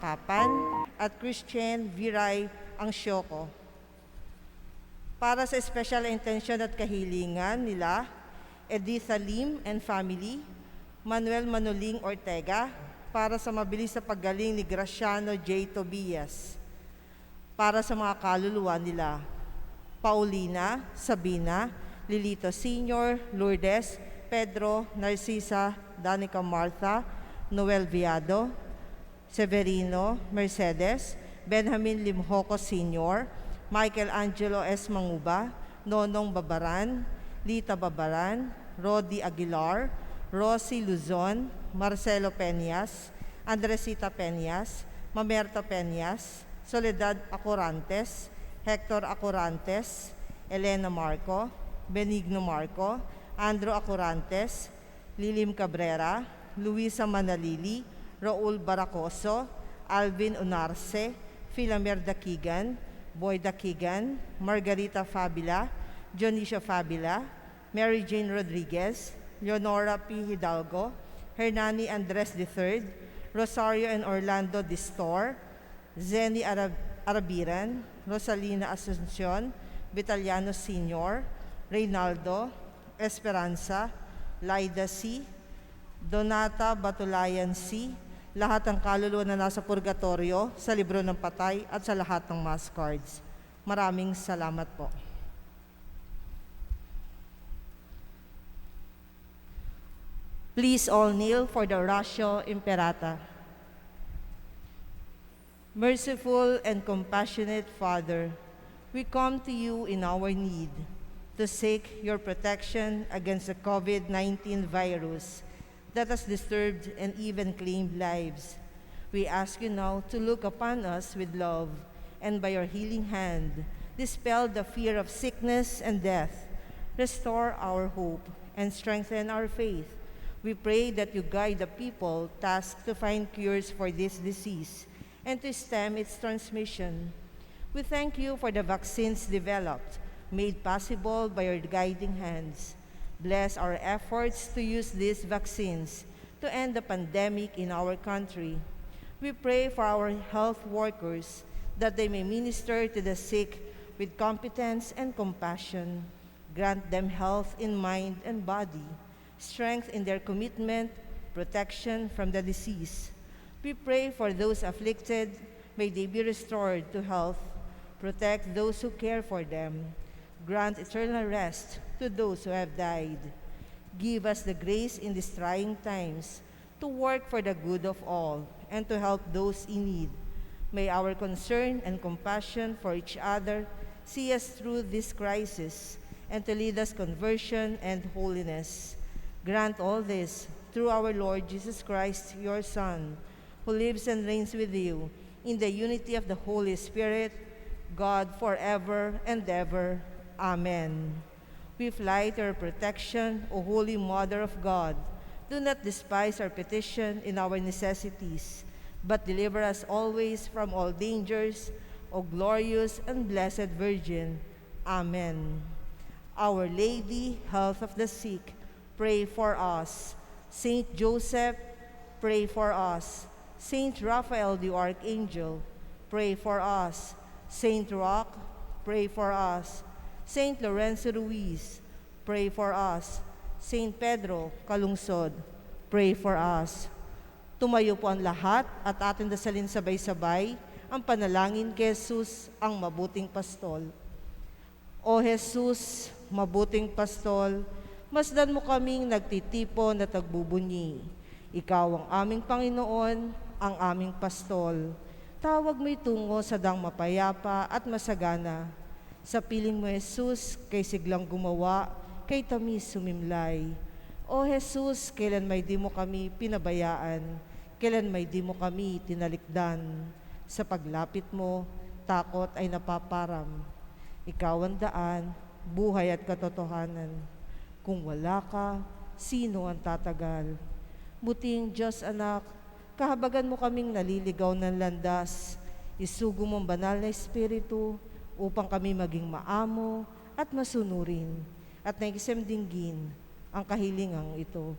Kapan at Christian Viray Angsyoko. Para sa special intention at kahilingan nila, Editha Lim and family, Manuel Manoling Ortega, para sa mabilis na paggaling ni Graciano J. Tobias, para sa mga kaluluwa nila, Paulina, Sabina, Lilito Sr., Lourdes, Pedro, Narcisa, Danica Martha, Noel Viado, Severino, Mercedes, Benjamin Limhoco Sr., Michael Angelo S. Manguba, Nonong Babaran, Lita Babaran, Rodi Aguilar, Rosie Luzon, Marcelo Peñas, Andresita Peñas, Mamerto Peñas, Soledad Acorantes, Hector Acorantes, Elena Marco, Benigno Marco, Andrew Acorantes, Lilim Cabrera, Luisa Manalili, Raul Baracoso, Alvin Unarce, Philamer Dakigan, Boy Dakigan, Margarita Fabila, Dionisio Fabila, Mary Jane Rodriguez, Leonora P. Hidalgo, Hernani Andres III, Rosario and Orlando Distor, Zeni Arabiran, Rosalina Asuncion, Vitaliano Sr., Reynaldo, Esperanza, Laida C., Donata Batulayan C., lahat ng kaluluwa na nasa purgatorio, sa libro ng patay at sa lahat ng mass cards. Maraming salamat po. Please all kneel for the Ratio Imperata. Merciful and compassionate Father, we come to you in our need to seek your protection against the COVID-19 virus that has disturbed and even claimed lives. We ask you now to look upon us with love and by your healing hand, dispel the fear of sickness and death, restore our hope, and strengthen our faith. We pray that you guide the people tasked to find cures for this disease and to stem its transmission. We thank you for the vaccines developed, made possible by your guiding hands. Bless our efforts to use these vaccines to end the pandemic in our country. We pray for our health workers that they may minister to the sick with competence and compassion. Grant them health in mind and body, strength in their commitment, protection from the disease. We pray for those afflicted, may they be restored to health. Protect those who care for them. Grant eternal rest to those who have died. Give us the grace in these trying times to work for the good of all and to help those in need. May our concern and compassion for each other see us through this crisis and to lead us conversion and holiness. Grant all this through our Lord Jesus Christ, your Son, who lives and reigns with you in the unity of the Holy Spirit, God forever and ever. Amen. We fly to your protection, O Holy Mother of God. Do not despise our petition in our necessities, but deliver us always from all dangers, O glorious and blessed Virgin. Amen. Our Lady, health of the sick, pray for us. Saint Joseph, pray for us. Saint Raphael the Archangel, pray for us. Saint Roch, pray for us. Saint Lorenzo Ruiz, pray for us. Saint Pedro Calungsod, pray for us. Tumayo po ang lahat at ating dasalin sabay-sabay ang panalangin kay Jesus, ang mabuting pastol. O Jesus, mabuting pastol, masdan mo kaming nagtitipon at nagbubunyi. Ikaw ang aming Panginoon, ang aming pastol. Tawag mo'y tungo sa dang mapayapa at masagana. Sa piling mo, Jesus, kay siglang gumawa, kay tamis sumimlay. O Jesus, kailan may di mo kami pinabayaan, kailan may di mo kami tinalikdan. Sa paglapit mo, takot ay napaparam. Ikaw ang daan, buhay at katotohanan. Kung wala ka, sino ang tatagal? Buting Diyos anak, kahabagan mo kaming naliligaw ng landas. Isugo mong banal na Espiritu upang kami maging maamo at masunurin at naikisamdinggin ang kahilingang ito.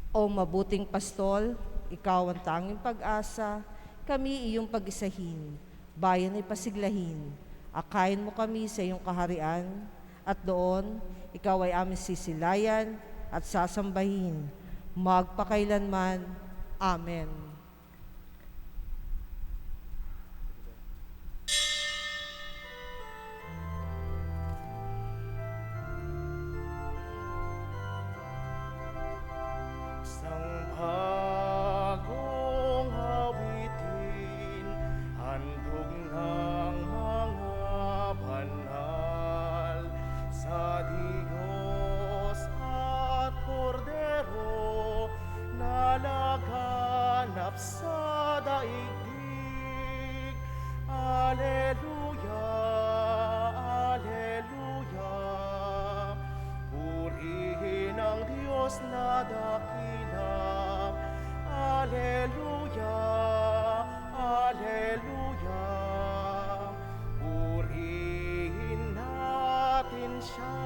O mabuting pastol, ikaw ang tanging pag-asa, kami iyong pag-isahin, bayan ay pasiglahin. Akayin mo kami sa iyong kaharian, at doon, ikaw ay aming sisilayan at sasambahin, magpakailanman. Amen. Bagong awitin, handog ng mga banal sa Diyos at Kordero na laganap sa daigdig. Alleluia, Alleluia, purihin ang Diyos na dakila. Alleluia, Alleluia, purihin natin siya.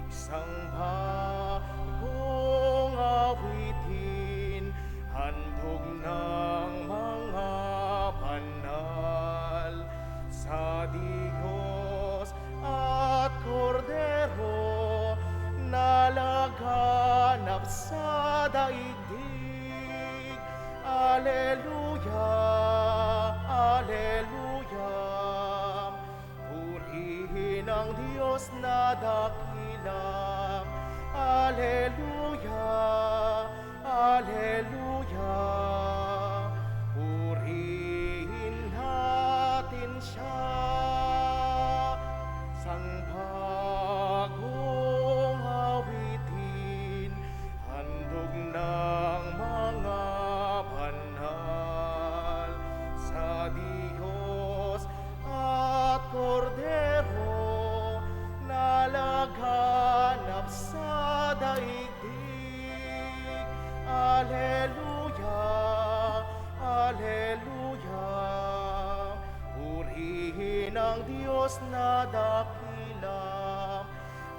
Isang bagong awitin, handog ng mga banal sa Diyos at Kordero na laganap sa daigdig. Alleluia, Alleluia, purihin ang Diyos na dakila. Alleluia, Alleluia, purihin natin siya. Sang bagong awitin, handog ng mga banal sa Diyos at Kordero na laganap sa daigdig. Alleluia, Alleluia, purihin ang Diyos na dakila.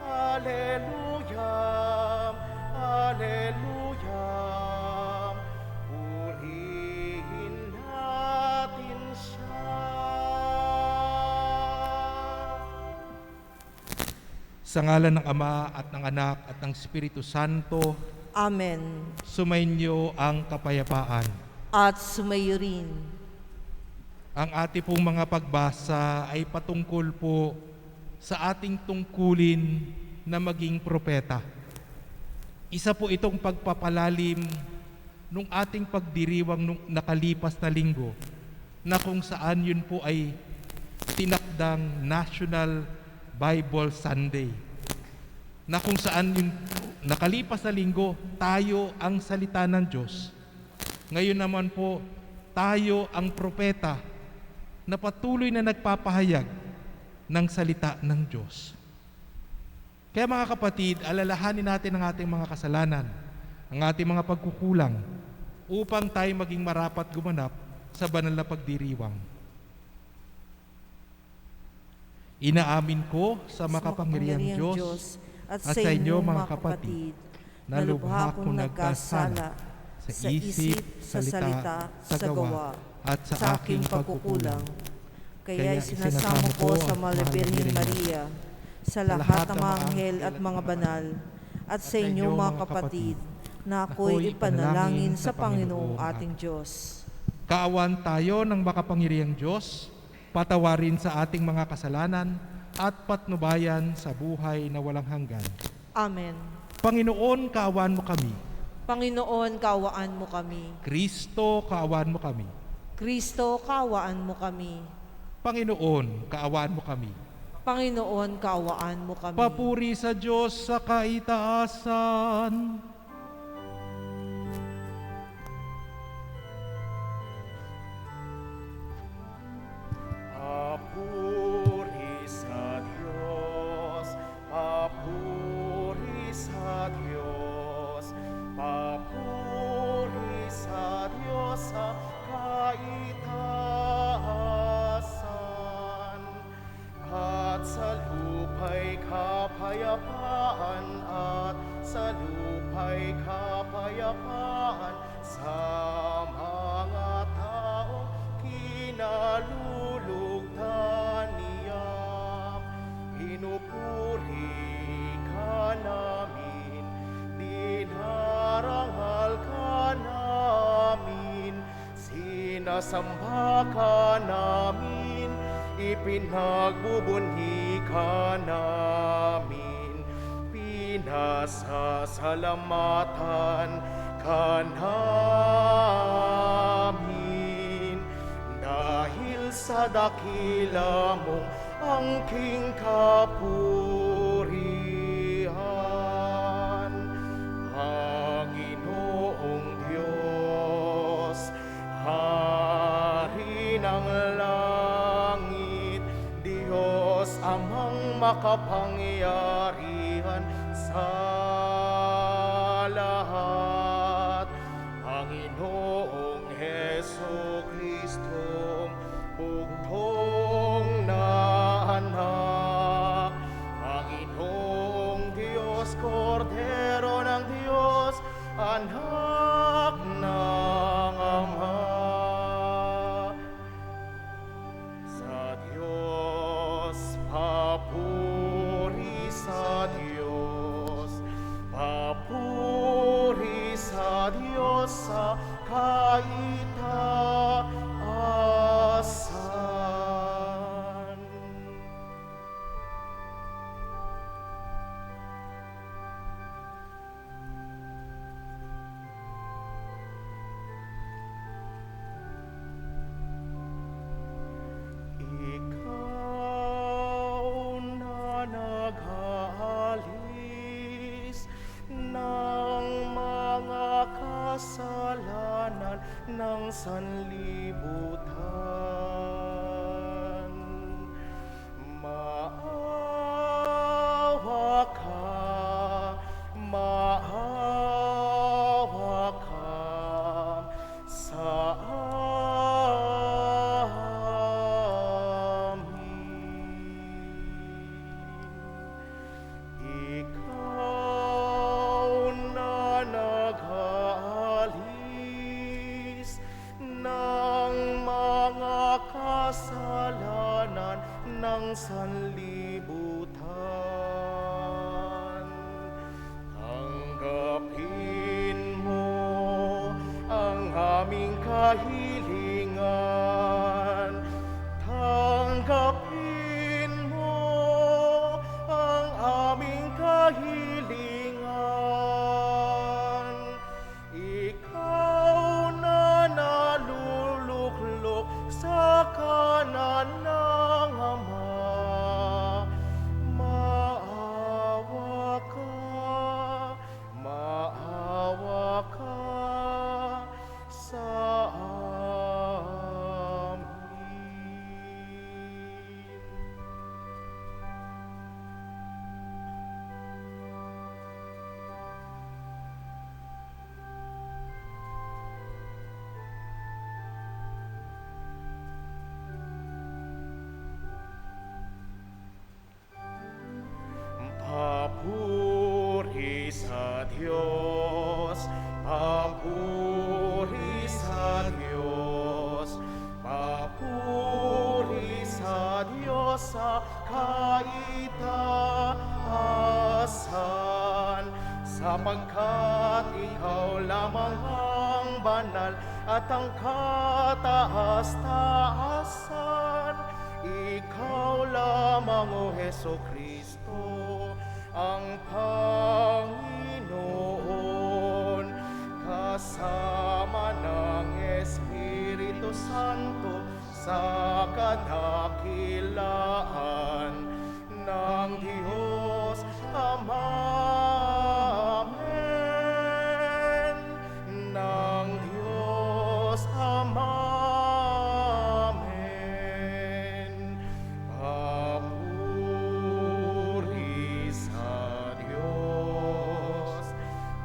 Alleluia, Alleluia, purihin natin siya. Sa ngalan ng Ama at ng Anak at ng Espiritu Santo, Amen. sumainyo ang kapayapaan. At sumayo rin. Ang ating pong mga pagbasa ay patungkol po sa ating tungkulin na maging propeta. Isa po itong pagpapalalim nung ating pagdiriwang nung nakalipas na linggo na kung saan yun po ay tinakdang National Bible Sunday. Na kung saan yun nakalipas na linggo, tayo ang salita ng Diyos. Ngayon naman po, tayo ang propeta na patuloy na nagpapahayag ng salita ng Diyos. Kaya mga kapatid, alalahanin natin ang ating mga kasalanan, ang ating mga pagkukulang, upang tayo maging marapat gumanap sa banal na pagdiriwang. Inaamin ko sa makapangyarihang Diyos at sa inyo mga kapatid, na lubha kong nagkasala sa isip, sa salita, sa gawa, at sa aking pagkukulang. Kaya sinasamo ko sa Malabirhing Maria, sa lahat ng mga anghel at mga banal, at sa inyo mga kapatid, na ako'y ipanalangin sa Panginoong ating Diyos. Kaawan tayo ng makapangyarihang Diyos, patawarin sa ating mga kasalanan, at patnubayan sa buhay na walang hanggan. Amen. Panginoon, kaawaan mo kami. Panginoon, kaawaan mo kami. Kristo, kaawaan mo kami. Kristo, kaawaan mo kami. Panginoon, kaawaan mo kami. Panginoon, kaawaan mo kami. Papuri sa Diyos sa kaitaasan. Papuri sa Diyos, papuri sa Diyos, papuri sa Diyos sa kaitaasan. At sa lupa'y kapayapaan, at sa lupa'y Sinasamba ka namin, ipinagbubunhi ka namin, pinasasalamatan ka namin. Dahil sa dakila mong angking kapurihan, Panginoong Diyos, Hari ng langit, Diyos amang makapangyarihan sa lahat, Panginoong Heso Kristo, bugtong na anak, Panginoong Diyos, Kordero ng Diyos, anak ng Ama. Sa Diyos, papuri sa Diyos, papuri sa Diyos sa kaitaasan. Ikaw na nag-aalis ng mga kasalanan ng sanlibutan, maawa ka sa Ikaw na nag-aalis ng mga kasalanan ng sanlibutan, tanggapin mo ang aming kahilingan, tanggapin mo ang aming kahilingan. Ikaw na naluluklok sa kanan ng Ama, maawa ka sa amin. Papuri sa Diyos, papuri sa Diyos, papuri sa Diyos sa kaitaasan, sapagkat Ikaw lamang ang banal at ang kataas-taasan. Ikaw lamang, O Heso Kristo, ang Panginoon, kasama ng Espiritu Santo sa kadakilaan ng Diyos Ama. Amen. Ng Diyos Ama. Amen. Papuri sa Diyos,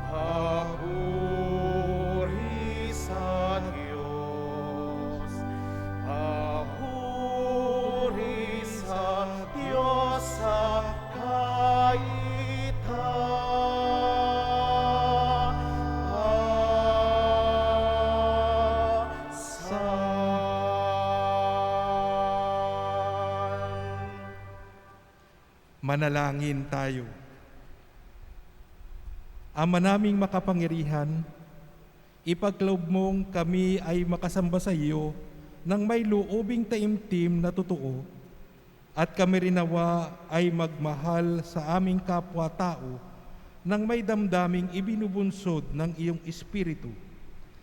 papuri sa Diyos, papuri sa Diyos sa kaitaasan. Manalangin tayo. Ama naming makapangyarihan, ipagkaloob mong kami ay makasamba sa iyo ng may loobing taimtim na totoo, at kami rin nawa ay magmahal sa aming kapwa-tao nang may damdaming ibinubunsod ng iyong Espiritu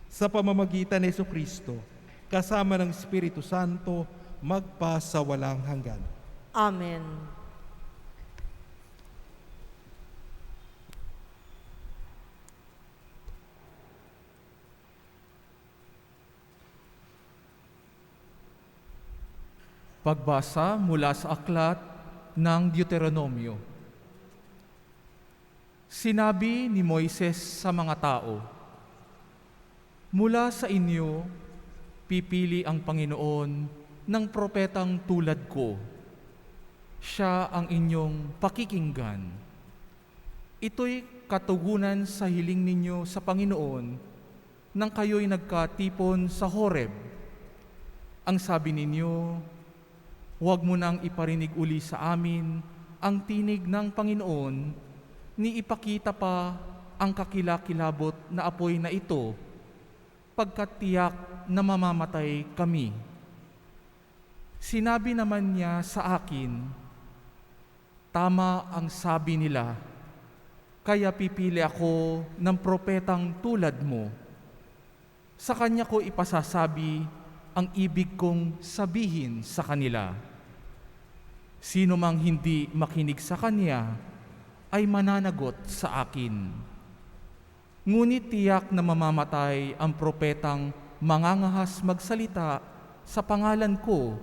sa pamamagitan ni Jesucristo, kasama ng Espiritu Santo, magpa sa walang hanggan. Amen. Pagbasa mula sa aklat ng Deuteronomio. Sinabi ni Moises sa mga tao, "Mula sa inyo, pipili ang Panginoon ng propetang tulad ko. Siya ang inyong pakikinggan. Ito'y katugunan sa hiling ninyo sa Panginoon nang kayo'y nagkatipon sa Horeb. Ang sabi ninyo, huwag mo nang iparinig uli sa amin ang tinig ng Panginoon, ni ipakita pa ang kakilakilabot na apoy na ito, pagkat tiyak na mamamatay kami." Sinabi naman niya sa akin, "Tama ang sabi nila, kaya pipili ako ng propetang tulad mo. Sa kanya ko ipasasabi ang ibig kong sabihin sa kanila. Sino mang hindi makinig sa kanya ay mananagot sa akin. Ngunit tiyak na mamamatay ang propetang mangangahas magsalita sa pangalan ko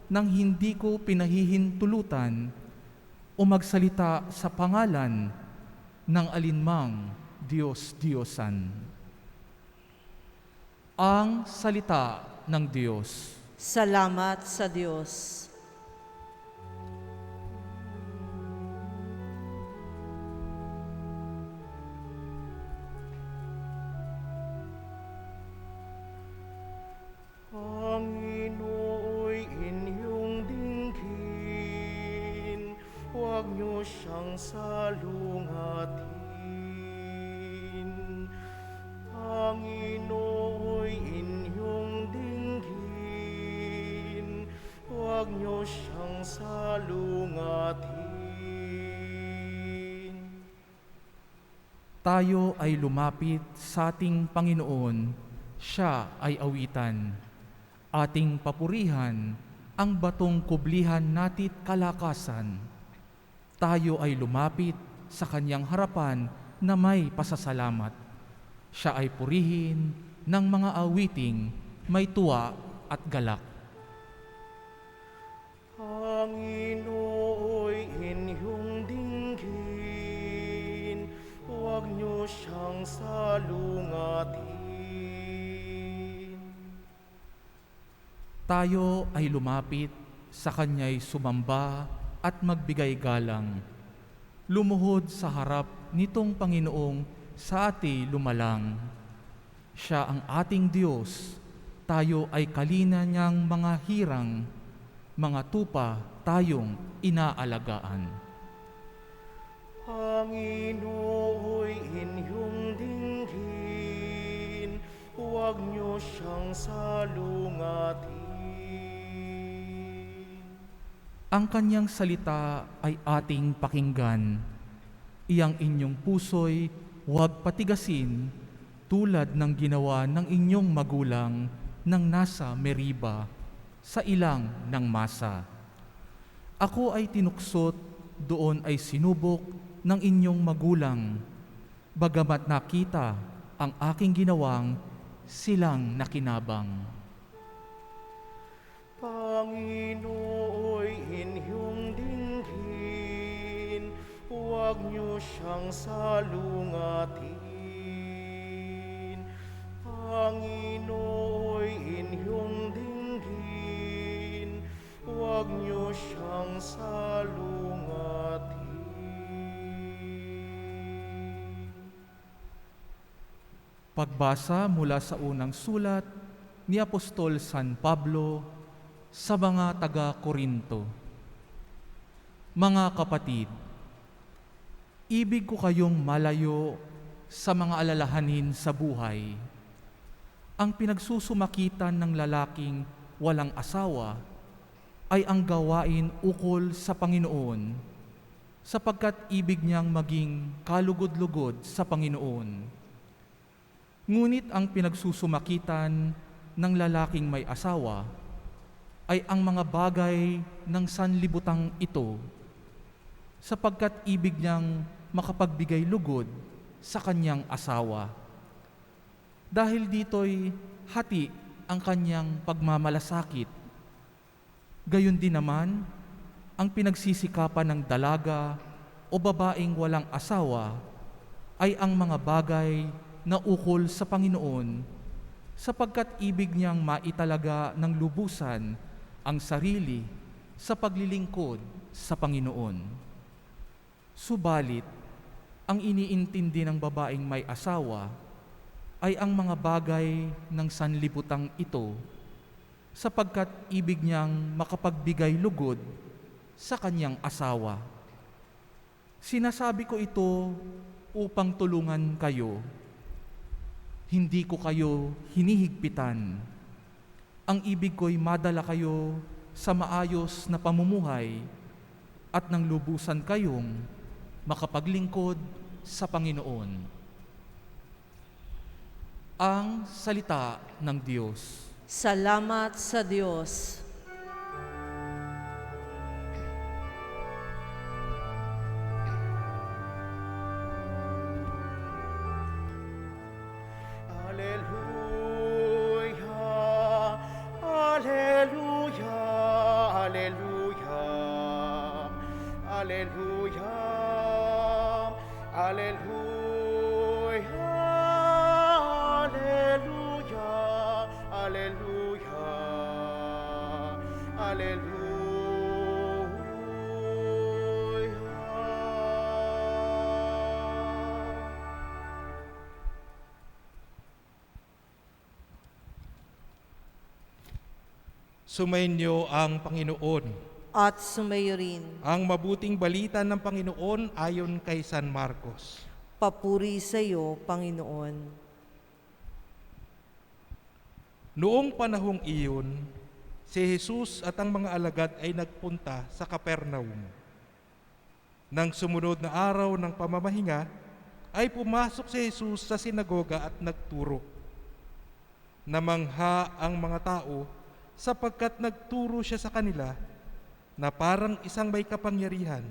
nang hindi ko pinahihintulutan o magsalita sa pangalan ng alinmang Diyos-Diyosan." Ang salita ng Diyos. Salamat sa Diyos. Panginooy inyong dinggin, huwag niyo siyang salungatin. Panginooy inyong dinggin, huwag niyo siyang salungatin. Tayo ay lumapit sa ating Panginoon, siya ay awitan. Ating papurihan ang batong kublihan natit kalakasan. Tayo ay lumapit sa kanyang harapan na may pasasalamat. Siya ay purihin ng mga awiting may tuwa at galak. Panginooy inyong dinggin, huwag niyo siyang salungatin. Tayo ay lumapit sa kanya'y sumamba at magbigay galang. Lumuhod sa harap nitong Panginoong sa ati lumalang. Siya ang ating Diyos, tayo ay kalina niyang mga hirang, mga tupa tayong inaalagaan. Panginooy inyong dinggin, huwag niyo siyang salungatin. Ang kanyang salita ay ating pakinggan. Iyang inyong puso'y huwag patigasin tulad ng ginawa ng inyong magulang nang nasa Meriba sa ilang ng masa. Ako ay tinuksot, doon ay sinubok ng inyong magulang, bagamat nakita ang aking ginawang silang nakinabang. Panginooy inyong dinggin, huwag niyo siyang salungatin. Panginooy inyong dinggin, huwag niyo siyang salungatin. Pagbasa mula sa unang sulat ni Apostol San Pablo sa mga taga-Korinto. Mga kapatid, ibig ko kayong malayo sa mga alalahanin sa buhay, Ang pinagsusumakitan ng lalaking walang asawa ay ang gawain ukol sa Panginoon, sapagkat ibig niyang maging kalugod-lugod sa Panginoon. Ngunit ang pinagsusumakitan ng lalaking may asawa ay ang mga bagay ng sanlibutang ito, sapagkat ibig niyang makapagbigay lugod sa kanyang asawa. Dahil dito'y hati ang kanyang pagmamalasakit. Gayon din naman, ang pinagsisikapan ng dalaga o babaeng walang asawa ay ang mga bagay na ukol sa Panginoon, sapagkat ibig niyang maitalaga ng lubusan ang sarili sa paglilingkod sa Panginoon. Subalit, ang iniintindi ng babaeng may asawa ay ang mga bagay ng sanlibutang ito, sapagkat ibig niyang makapagbigay lugod sa kanyang asawa. Sinasabi ko ito upang tulungan kayo. Hindi ko kayo hinihigpitan. Ang ibig ko'y madala kayo sa maayos na pamumuhay at nang lubusan kayong makapaglingkod sa Panginoon. Ang salita ng Diyos. Salamat sa Diyos. Alleluia, alleluia, alleluia, alleluia, alleluia, alleluia, alleluia, alleluia. Sumainyo ang Panginoon. At sumayo rin. Ang mabuting balita ng Panginoon ayon kay San Marcos. Papuri sa iyo, Panginoon. Noong panahong iyon, si Jesus at ang mga alagad ay nagpunta sa Capernaum. Nang sumunod na araw ng pamamahinga, ay pumasok si Jesus sa sinagoga at nagturo. Namangha ang mga tao sapagkat nagturo siya sa kanila na parang isang may kapangyarihan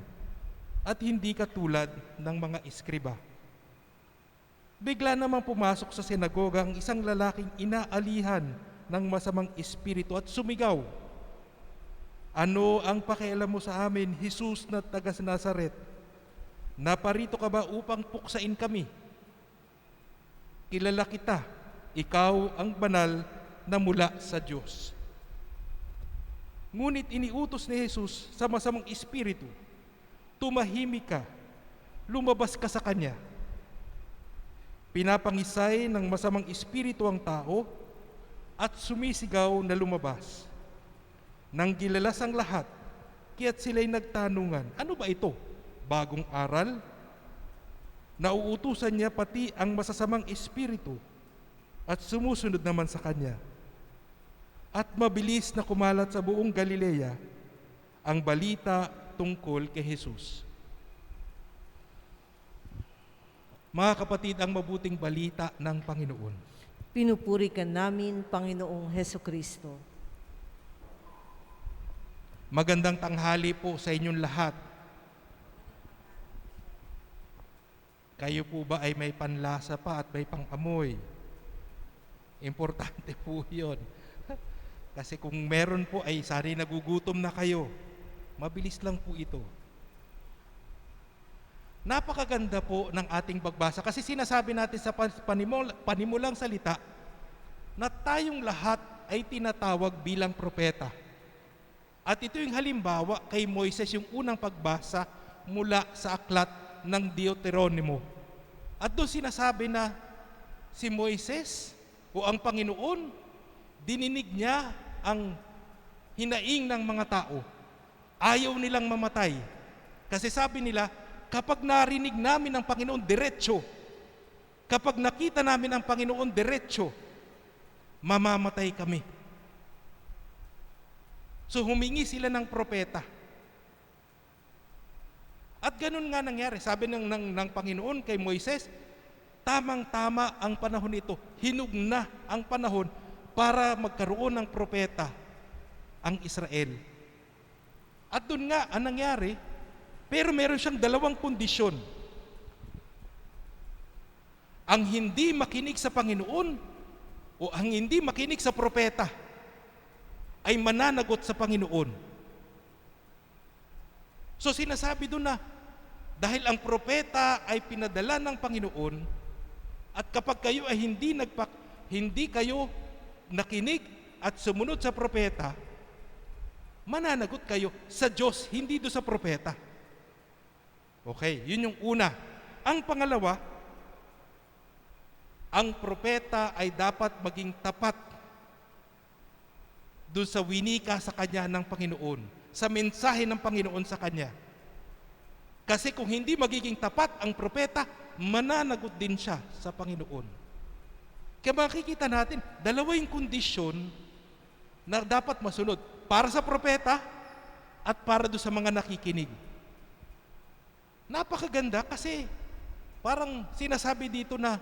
at hindi katulad ng mga eskriba. Bigla namang pumasok sa sinagoga ang isang lalaking inaalihan ng masamang espiritu at sumigaw, "Ano ang pakialam mo sa amin, Jesus na taga Nazaret? Naparito ka ba upang puksain kami? Kilala kita, ikaw ang banal na mula sa Diyos." Ngunit iniutos ni Jesus sa masamang espiritu, "Tumahimik ka, lumabas ka sa kanya." Pinapangisay ng masamang espiritu ang tao at sumisigaw na lumabas. Nang gilalas ang lahat, kaya't sila'y nagtanungan, "Ano ba ito? Bagong aral?" Nauutusan niya pati ang masasamang espiritu at sumusunod naman sa kanya. At mabilis na kumalat sa buong Galilea ang balita tungkol kay Jesus. Mga kapatid, ang mabuting balita ng Panginoon. Pinupuri ka namin, Panginoong Hesukristo. Magandang tanghali po sa inyong lahat. Kayo po ba ay may panlasa pa at may pangamoy? Importante po yun. Kasi kung meron po ay sari nagugutom na kayo. Mabilis lang po ito. Napakaganda po ng ating pagbasa kasi sinasabi natin sa panimulang salita na tayong lahat ay tinatawag bilang propeta. At ito yung halimbawa kay Moises, yung unang pagbasa mula sa aklat ng Deuteronomo. At doon sinasabi na si Moises o ang Panginoon, dininig niya ang hinaing ng mga tao. Ayaw nilang mamatay. Kasi sabi nila, kapag narinig namin ang Panginoon diretso, kapag nakita namin ang Panginoon diretso, mamamatay kami. So humingi sila ng propeta. At ganun nga nangyari. Sabi ng Panginoon kay Moises, tamang-tama ang panahon ito. Hinug na ang panahon para magkaroon ng propeta ang Israel. At doon nga ang nangyari, pero meron siyang dalawang kondisyon. Ang hindi makinig sa Panginoon o ang hindi makinig sa propeta ay mananagot sa Panginoon. So sinasabi doon na dahil ang propeta ay pinadala ng Panginoon at kapag kayo ay hindi kayo nakinig at sumunod sa propeta, mananagot kayo sa Diyos, hindi do sa propeta. Okay, yun yung una. Ang pangalawa, ang propeta ay dapat maging tapat doon sa winika sa kanya ng Panginoon, sa mensahe ng Panginoon sa kanya. Kasi kung hindi magiging tapat ang propeta, mananagot din siya sa Panginoon. Kaya makikita natin, dalawa yung kondisyon na dapat masunod. Para sa propeta at para doon sa mga nakikinig. Napakaganda kasi parang sinasabi dito na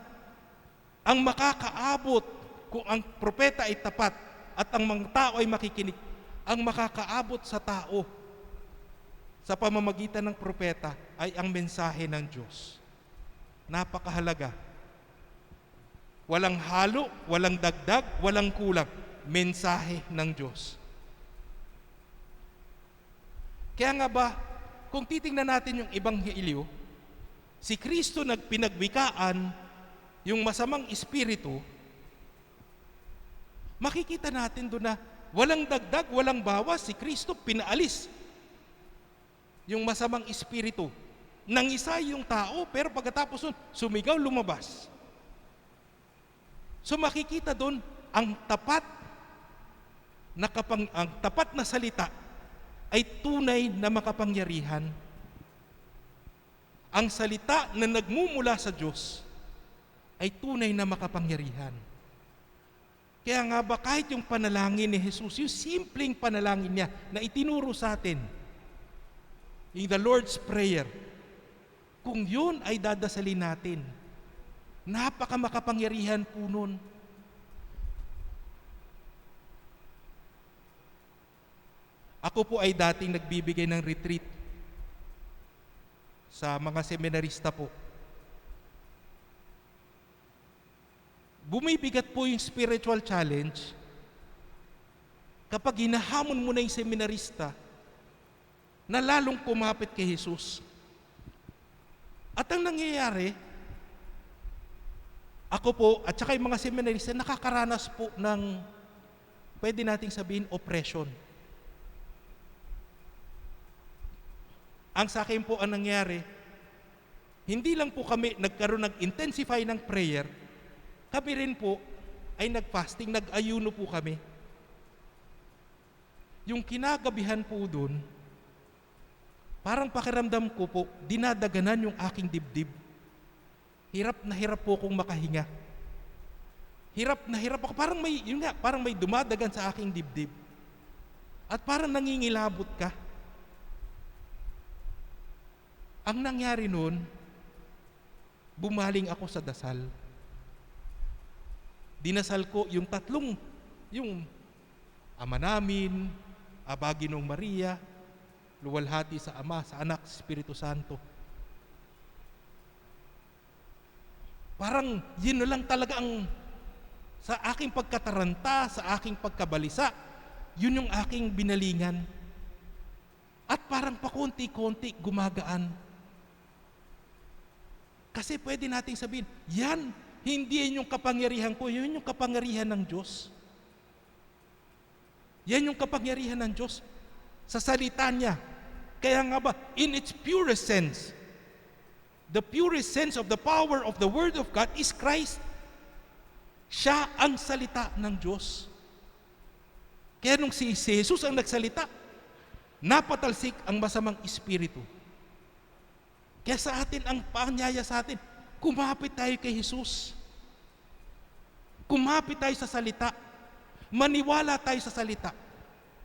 ang makakaabot kung ang propeta ay tapat at ang mga tao ay makikinig, ang makakaabot sa tao sa pamamagitan ng propeta ay ang mensahe ng Diyos. Napakahalaga. Walang halo, walang dagdag, walang kulang. Mensahe ng Diyos. Kaya nga ba, kung titingnan natin yung Ebanghelyo, si Kristo nagpinagwikaan yung masamang espiritu, makikita natin doon na walang dagdag, walang bawas, si Kristo pinaalis yung masamang espiritu. Nangisay yung tao, pero pagkatapos nun, sumigaw, lumabas. So makikita doon ang tapat na salita ay tunay na makapangyarihan. Ang salita na nagmumula sa Diyos ay tunay na makapangyarihan. Kaya nga ba kahit yung panalangin ni Jesus, yung simpleng panalangin niya na itinuro sa atin, in the Lord's Prayer, kung yun ay dadasalin natin, napakamakapangyarihan po nun. Ako po ay dating nagbibigay ng retreat sa mga seminarista po. Bumibigat po yung spiritual challenge kapag hinahamon mo na yung seminarista na lalong kumapit kay Jesus. At ang nangyayari, ako po at saka yung mga seminarista nakakaranas po ng, pwede nating sabihin, oppression. Ang sa akin po ang nangyari, hindi lang po kami nagkaroon intensify ng prayer, kami rin po ay nag-fasting, nag-ayuno po kami. Yung kinagabihan po doon, parang pakiramdam ko po, dinadaganan yung aking dibdib. Hirap na hirap po kong makahinga. Hirap na hirap ako, parang may dumadagan sa aking dibdib. At parang nangingilabot ka. Ang nangyari noon, bumaling ako sa dasal. Dinasal ko yung yung Ama namin, Aba Ginoong Maria, luwalhati sa Ama, sa Anak, sa Espiritu Santo. Parang yun lang talaga ang sa aking pagkataranta, sa aking pagkabalisa, yun yung aking binalingan. At parang pakunti-kunti gumagaan. Kasi pwede nating sabihin, hindi yan yung kapangyarihan ko, yun yung kapangyarihan ng Diyos. Yan yung kapangyarihan ng Diyos sa salita niya. Kaya nga ba, in its purest sense, the purest sense of the power of the Word of God is Christ. Siya ang salita ng Diyos. Kaya nung si Jesus ang nagsalita, napatalsik ang masamang espiritu. Kaya sa atin, ang paanyaya sa atin, kumapit tayo kay Jesus. Kumapit tayo sa salita. Maniwala tayo sa salita.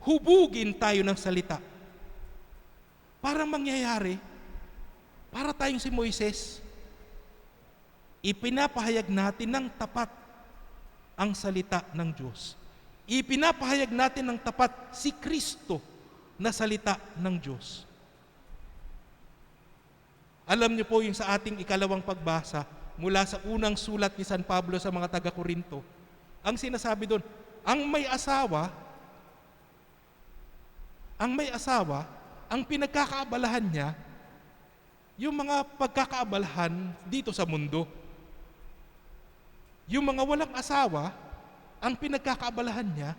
Hubugin tayo ng salita. Parang mangyayari, para tayong si Moises, ipinapahayag natin ng tapat ang salita ng Diyos. Ipinapahayag natin ng tapat si Kristo na salita ng Diyos. Alam niyo po yung sa ating ikalawang pagbasa mula sa unang sulat ni San Pablo sa mga taga-Korinto, ang sinasabi doon, ang may asawa, ang pinagkakaabalahan niya, yung mga pagkakaabalahan dito sa mundo. Yung mga walang asawa, ang pinagkakaabalahan niya,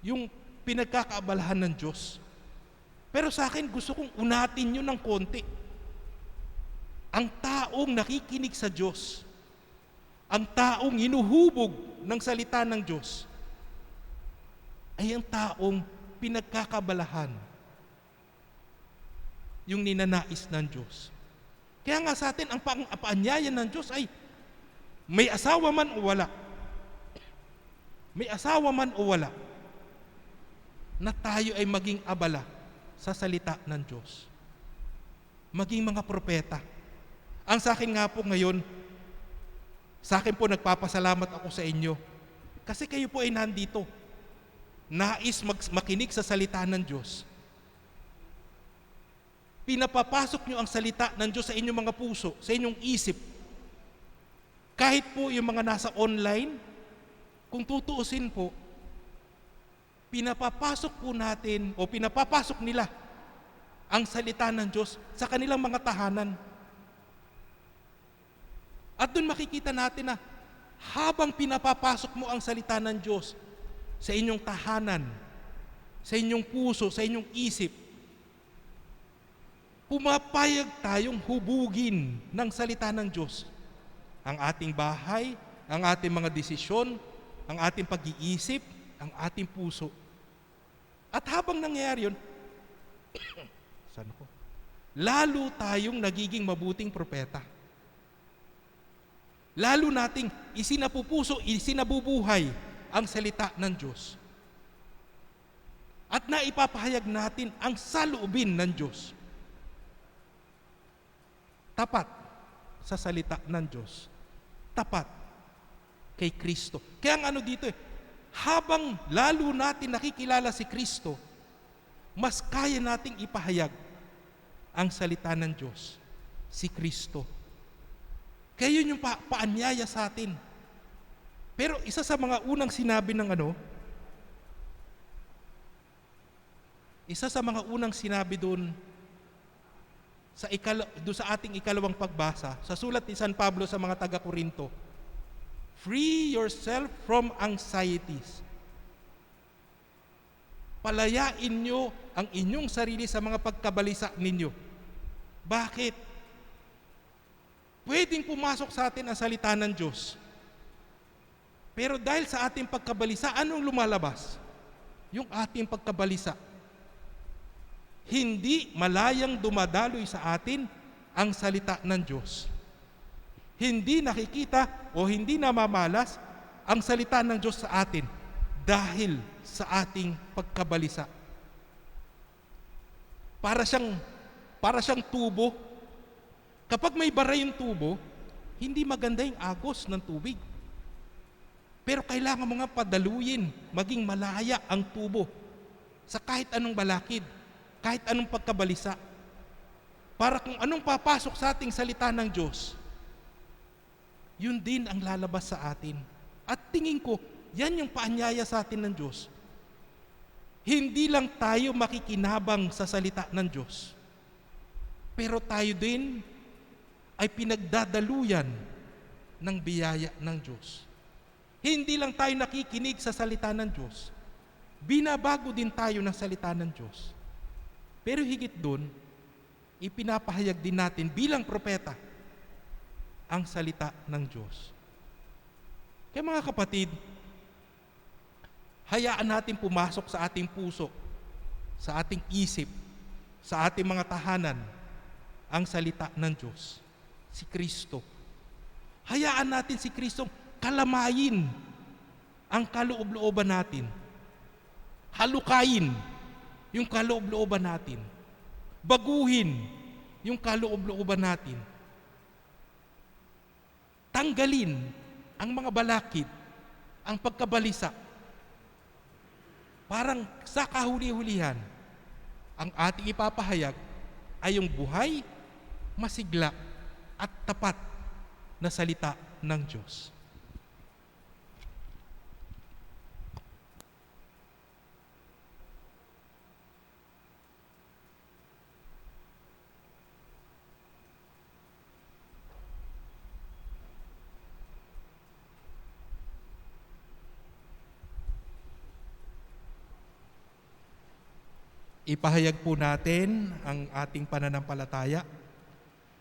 yung pinagkakaabalahan ng Diyos. Pero sa akin, gusto kong unatin yun ng konti. Ang taong nakikinig sa Diyos, ang taong hinuhubog ng salita ng Diyos, ay ang taong pinagkakabalahan yung ninanais ng Diyos. Kaya nga sa atin, ang paanyaya ng Diyos ay may asawa man o wala. May asawa man o wala, na tayo ay maging abala sa salita ng Diyos. Maging mga propeta. Ang sa akin nga po ngayon, sa akin po nagpapasalamat ako sa inyo. Kasi kayo po ay nandito. Nais makinig sa salita ng Diyos. Pinapapasok nyo ang salita ng Diyos sa inyong mga puso, sa inyong isip. Kahit po yung mga nasa online, kung tutuusin po, pinapapasok po natin o pinapapasok nila ang salita ng Diyos sa kanilang mga tahanan. At doon makikita natin na habang pinapapasok mo ang salita ng Diyos sa inyong tahanan, sa inyong puso, sa inyong isip, pumapayag tayong hubugin ng salita ng Diyos ang ating bahay, ang ating mga desisyon, ang ating pag-iisip, ang ating puso. At habang nangyayari yun, lalo tayong nagiging mabuting propeta. Lalo nating isinapupuso, isinabubuhay ang salita ng Diyos. At naipapahayag natin ang saloobin ng Diyos. Tapat sa salita ng Diyos. Tapat kay Kristo. Kaya ang ano dito habang lalo natin nakikilala si Kristo, mas kaya nating ipahayag ang salita ng Diyos, si Kristo. Kaya yun yung paanyaya sa atin. Pero isa sa mga unang sinabi ng doon sa ating ikalawang pagbasa, sa sulat ni San Pablo sa mga taga-Korinto, free yourself from anxieties. Palayain nyo ang inyong sarili sa mga pagkabalisa ninyo. Bakit? Pwedeng pumasok sa atin ang salita ng Diyos. Pero dahil sa ating pagkabalisa, anong lumalabas? Yung ating pagkabalisa. Hindi malayang dumadaloy sa atin ang salita ng Diyos. Hindi nakikita o hindi namamalas ang salita ng Diyos sa atin dahil sa ating pagkabalisa. Para siyang tubo. Kapag may bara yung tubo, hindi maganda yung agos ng tubig. Pero kailangan mo nga padaluyin, maging malaya ang tubo sa kahit anong balakid, kahit anong pagkabalisa. Para kung anong papasok sa ating salita ng Diyos, yun din ang lalabas sa atin. At tingin ko, yan yung paanyaya sa atin ng Diyos. Hindi lang tayo makikinabang sa salita ng Diyos, pero tayo din ay pinagdadaluyan ng biyaya ng Diyos. Hindi lang tayo nakikinig sa salita ng Diyos, binabago din tayo ng salita ng Diyos. Pero higit dun, ipinapahayag din natin bilang propeta ang salita ng Diyos. Kaya mga kapatid, hayaan natin pumasok sa ating puso, sa ating isip, sa ating mga tahanan, ang salita ng Diyos. Si Kristo. Hayaan natin si Kristo kalamayin ang kaloob-looban natin. Halukayin yung kaloob-looban natin. Baguhin yung kaloob-looban natin. Tanggalin ang mga balakid, ang pagkabalisa. Parang sa kahuli-hulihan, ang ating ipapahayag ay yung buhay, masigla at tapat na salita ng Diyos. Ipahayag po natin ang ating pananampalataya.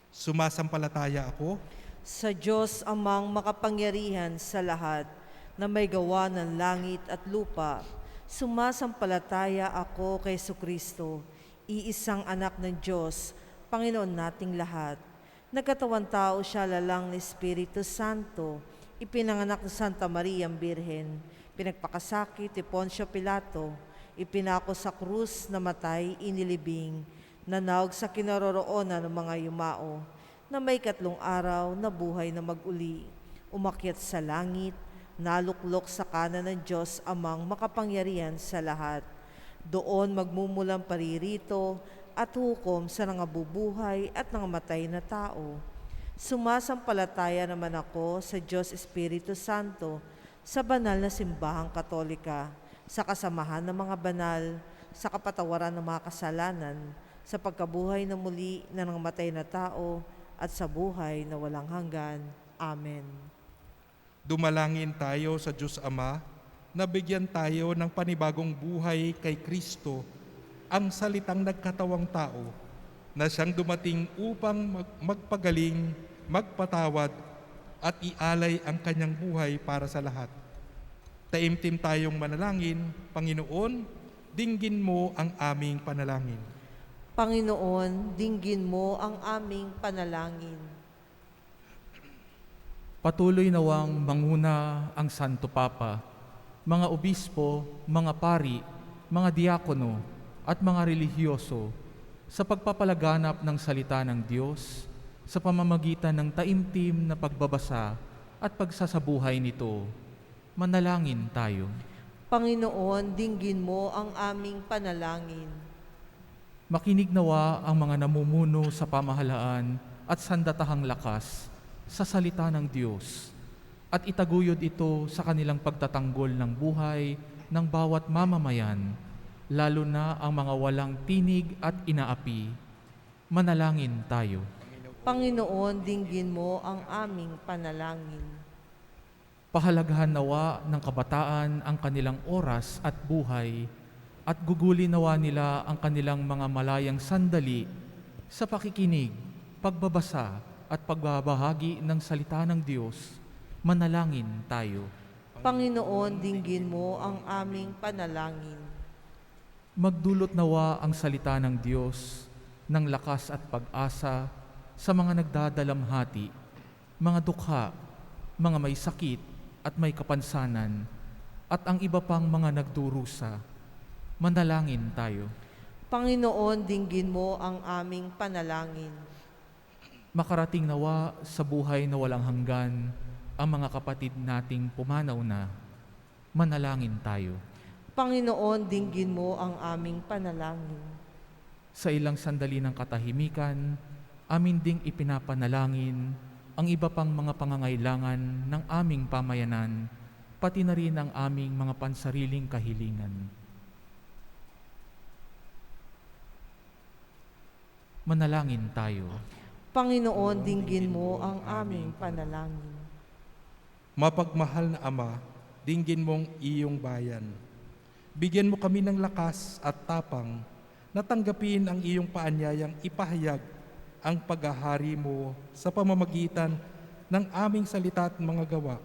Sumasampalataya ako Sa Diyos amang makapangyarihan sa lahat, na may gawa ng langit at lupa, sumasampalataya ako kay Kristo, iisang anak ng Diyos, Panginoon nating lahat. Nagkatawan tao siya lalang ni Espiritu Santo, ipinanganak ng Santa Maria Birhen, pinagpakasakit ni Poncio Pilato, ipinako sa krus, namatay, inilibing, nanawag sa kinaroroonan ng mga yumao, na may 3 araw na buhay na mag-uli, umakyat sa langit, naluklok sa kanan ng Diyos amang makapangyarihan sa lahat. Doon magmumulang paririto at hukom sa nangabubuhay at nangamatay na tao. Sumasampalataya naman ako sa Diyos Espiritu Santo, sa banal na simbahang katolika, sa kasamahan ng mga banal, sa kapatawaran ng mga kasalanan, sa pagkabuhay na muli na nangamatay na tao, at sa buhay na walang hanggan. Amen. Dumalangin tayo sa Diyos Ama na bigyan tayo ng panibagong buhay kay Kristo, ang salitang nagkatawang tao, na siyang dumating upang magpagaling, magpatawad, at ialay ang kanyang buhay para sa lahat. Taimtim tayong manalangin. Panginoon, dinggin mo ang aming panalangin. Panginoon, dinggin mo ang aming panalangin. Patuloy nawang manguna ang Santo Papa, mga obispo, mga pari, mga diakono, at mga relihiyoso sa pagpapalaganap ng salita ng Diyos sa pamamagitan ng taimtim na pagbabasa at pagsasabuhay nito. Manalangin tayo. Panginoon, dinggin mo ang aming panalangin. Makinig nawa ang mga namumuno sa pamahalaan at sandatahang lakas sa salita ng Diyos at itaguyod ito sa kanilang pagtatanggol ng buhay ng bawat mamamayan, lalo na ang mga walang tinig at inaapi. Manalangin tayo. Panginoon, dinggin mo ang aming panalangin. Pahalagahan nawa ng kabataan ang kanilang oras at buhay at gugulin nawa nila ang kanilang mga malayang sandali sa pakikinig, pagbabasa at pagbabahagi ng salita ng Diyos. Manalangin tayo. Panginoon, dinggin mo ang aming panalangin. Magdulot nawa ang salita ng Diyos ng lakas at pag-asa sa mga nagdadalamhati, mga dukha, mga may sakit at may kapansanan, at ang iba pang mga nagdurusa. Manalangin tayo. Panginoon, dinggin mo ang aming panalangin. Makarating nawa sa buhay na walang hanggan ang mga kapatid nating pumanaw na. Manalangin tayo. Panginoon, dinggin mo ang aming panalangin. Sa ilang sandali ng katahimikan, amin ding ipinapanalangin ang iba pang mga pangangailangan ng aming pamayanan, pati na rin ang aming mga pansariling kahilingan. Manalangin tayo. Panginoon, dinggin mo ang aming panalangin. Mapagmahal na Ama, dinggin mong iyong bayan. Bigyan mo kami ng lakas at tapang na tanggapin ang iyong paanyayang ipahayag ang paghahari mo sa pamamagitan ng aming salita at mga gawa,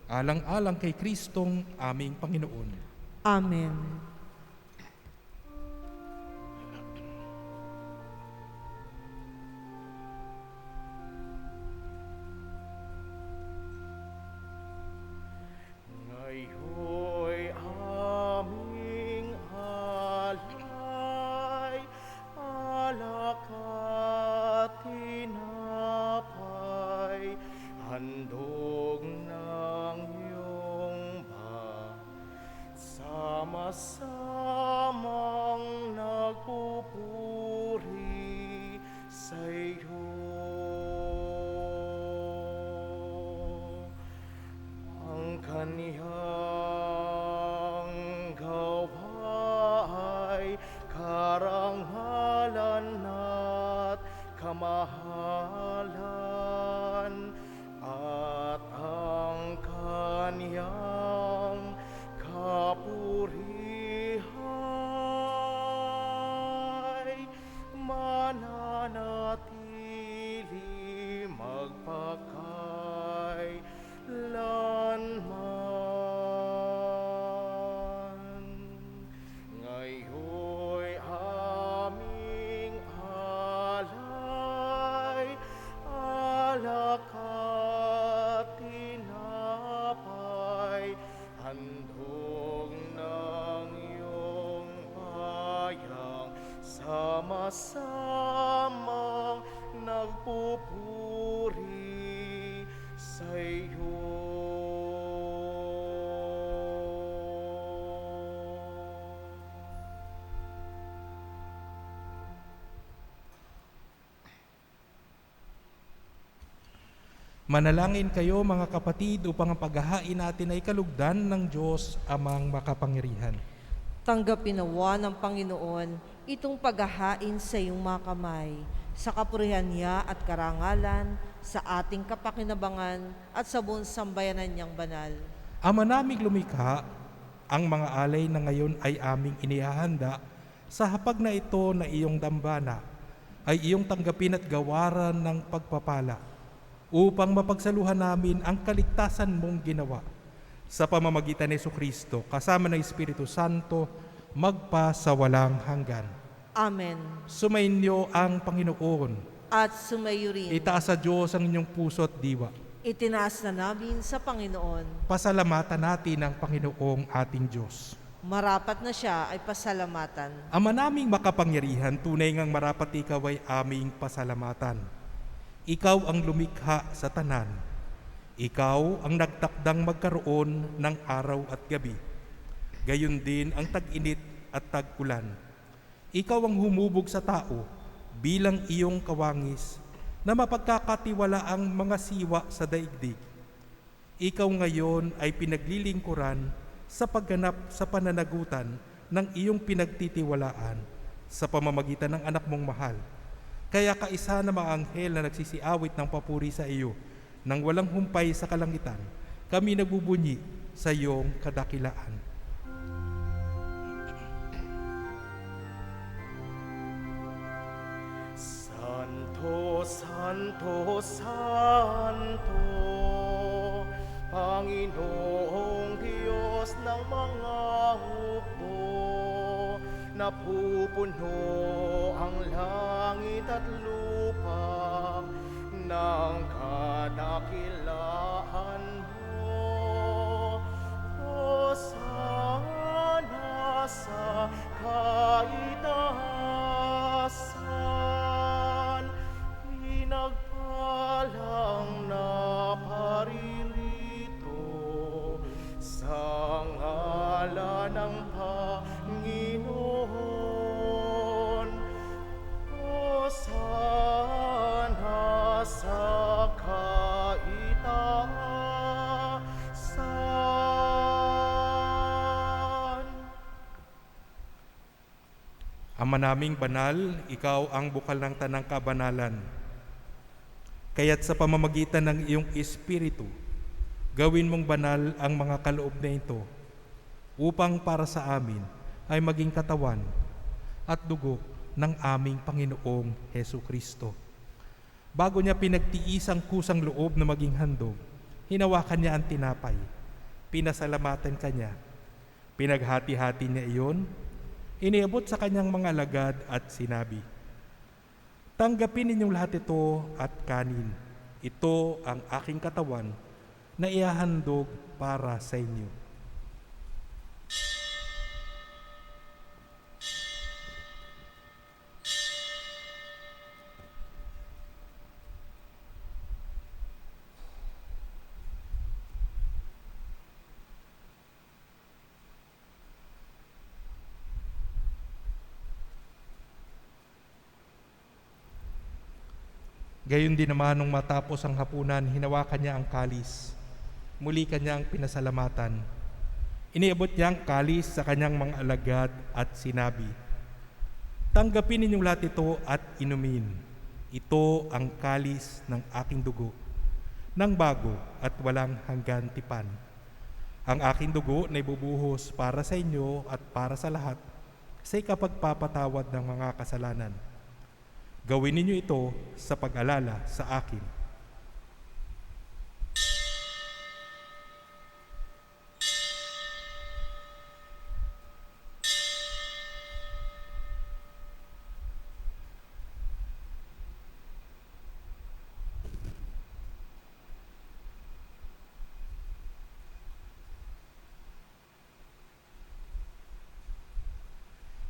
alang-alang kay Kristong aming Panginoon. Amen. Ngayon sama-samang nagpupuri sa iyo. Manalangin kayo mga kapatid upang ang paghahain natin ay kalugdan ng Diyos amang makapangyarihan. Tanggapin nawa ng Panginoon itong paghahain sa iyong mga kamay, sa kapurihan niya at karangalan, sa ating kapakinabangan at sa buong sambayanan niyang banal. Ama naming lumikha, ang mga alay na ngayon ay aming inihahanda sa hapag na ito na iyong dambana, ay iyong tanggapin at gawaran ng pagpapala, upang mapagsaluhan namin ang kaligtasan mong ginawa. Sa pamamagitan ni Jesucristo, kasama ng Espiritu Santo, magpa sa walang hanggan. Amen. Sumainyo ang Panginoon. At sumayo rin. Itaas sa Diyos ang inyong puso at diwa. Itinaas na namin sa Panginoon. Pasalamatan natin ang Panginoong ating Diyos. Marapat na siya ay pasalamatan. Ama naming makapangyarihan, tunay ngang marapat ikaw ay aming pasalamatan. Ikaw ang lumikha sa tanan. Ikaw ang nagtakdang magkaroon ng araw at gabi. Gayon din ang tag-init at tag-ulan. Ikaw ang humubog sa tao bilang iyong kawangis na mapagkakatiwala ang mga siwa sa daigdig. Ikaw ngayon ay pinaglilingkuran sa pagganap sa pananagutan ng iyong pinagtitiwalaan sa pamamagitan ng anak mong mahal. Kaya kaisa na mga anghel na nagsisiawit ng papuri sa iyo, nang walang humpay sa kalangitan, kami nagbubunyi sa iyong kadakilaan. Santo, Santo, Santo, Panginoong Diyos ng mga hukbo, napupuno ang langit at lupa ng kadakilaan mo. Hosana sa kaitaasan, pinagpalang naparirito sa ngalan ng Panginoon. Hosana sa kaitaasan. Ama naming banal, ikaw ang bukal ng tanang kabanalan. Kaya't sa pamamagitan ng iyong Espiritu, gawin mong banal ang mga kaloob na ito, upang para sa amin ay maging katawan at dugo ng aming Panginoong Hesukristo. Bago niya pinagtiis ang kusang loob na maging handog, hinawakan niya ang tinapay, pinasalamatan kanya, pinaghati-hati niya iyon, iniabot sa kanyang mga alagad at sinabi, "Tanggapin ninyong lahat ito at kanin. Ito ang aking katawan na ihahandog para sa inyo." Gayon din naman nung matapos ang hapunan, hinawakan niya ang kalis. Muli kanyang pinasalamatan. Iniabot niya ang kalis sa kanyang mga alagad at sinabi, "Tanggapin ninyong lahat ito at inumin. Ito ang kalis ng aking dugo, ng bago at walang hanggan tipan. Ang aking dugo na ibubuhos para sa inyo at para sa lahat sa ikapagpapatawad ng mga kasalanan. Gawin ninyo ito sa pag-alala sa akin."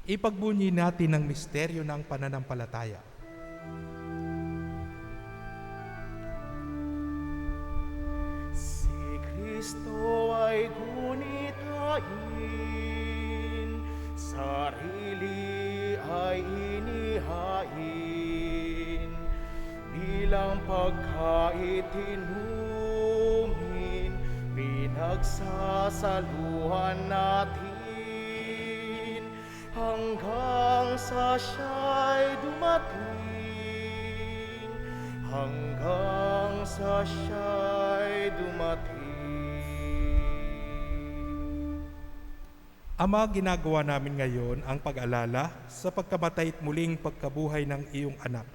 Ipagbunyi natin ang misteryo ng pananampalataya. Si Kristo ay gunitain, sarili ay inihain, bilang pagkaitinumin, pinagsasaluhan natin, hanggang sa siya'y dumating, hanggang sa siya'y dumating. Ama, ginagawa namin ngayon ang pag-alala sa pagkamatay at muling pagkabuhay ng iyong anak.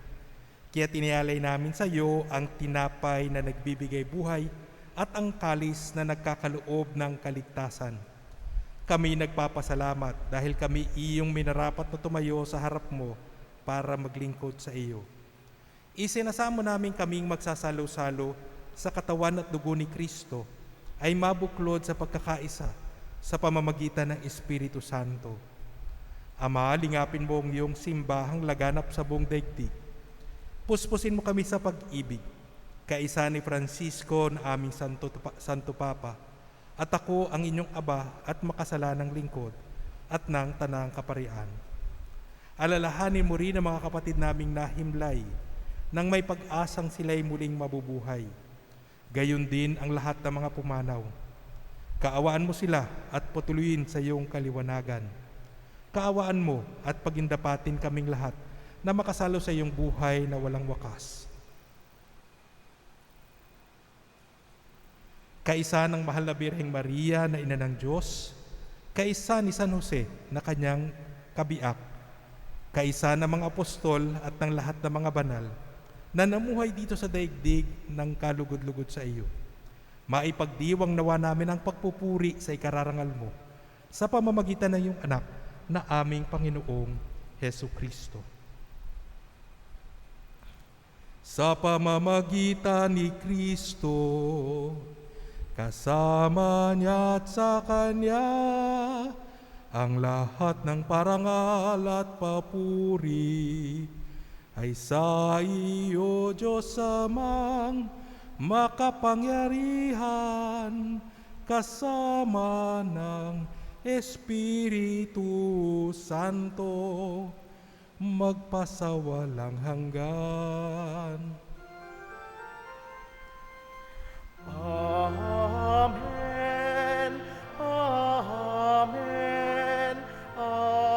Kaya tinialay namin sa iyo ang tinapay na nagbibigay buhay at ang kalis na nagkakaloob ng kaligtasan. Kami nagpapasalamat dahil kami iyong minarapat na tumayo sa harap mo para maglingkod sa iyo. Isinasamo namin kaming magsasalo-salo sa katawan at dugo ni Kristo ay mabuklod sa pagkakaisa sa pamamagitan ng Espiritu Santo. Ama, lingapin mo ang iyong simbahang laganap sa buong daigdig. Puspusin mo kami sa pag-ibig, kaisa ni Francisco na aming Santo Papa, at ako ang inyong aba at makasalanang lingkod at ng tanang kaparian. Alalahanin mo rin ang mga kapatid naming nahimlay nang may pag-asang sila'y muling mabubuhay. Gayon din ang lahat ng mga pumanaw. Kaawaan mo sila at patuloyin sa iyong kaliwanagan. Kaawaan mo at pagindapatin kaming lahat na makasalo sa iyong buhay na walang wakas. Kaisa ng mahal na Birheng Maria na ina ng Diyos, kaisa ni San Jose na kanyang kabiak, kaisa ng mga apostol at ng lahat ng mga banal na namuhay dito sa daigdig ng kalugod-lugod sa iyo. Maipagdiwang nawa namin ang pagpupuri sa ikararangal mo sa pamamagitan ng iyong anak na aming Panginoong Hesu Kristo. Sa pamamagitan ni Kristo, kasama niya at sa Kanya, ang lahat ng parangal at papuri ay sa iyo, Diyos Amang makapangyarihan, kasama ng Espiritu Santo, magpasawalang hanggan. Amen, amen, amen.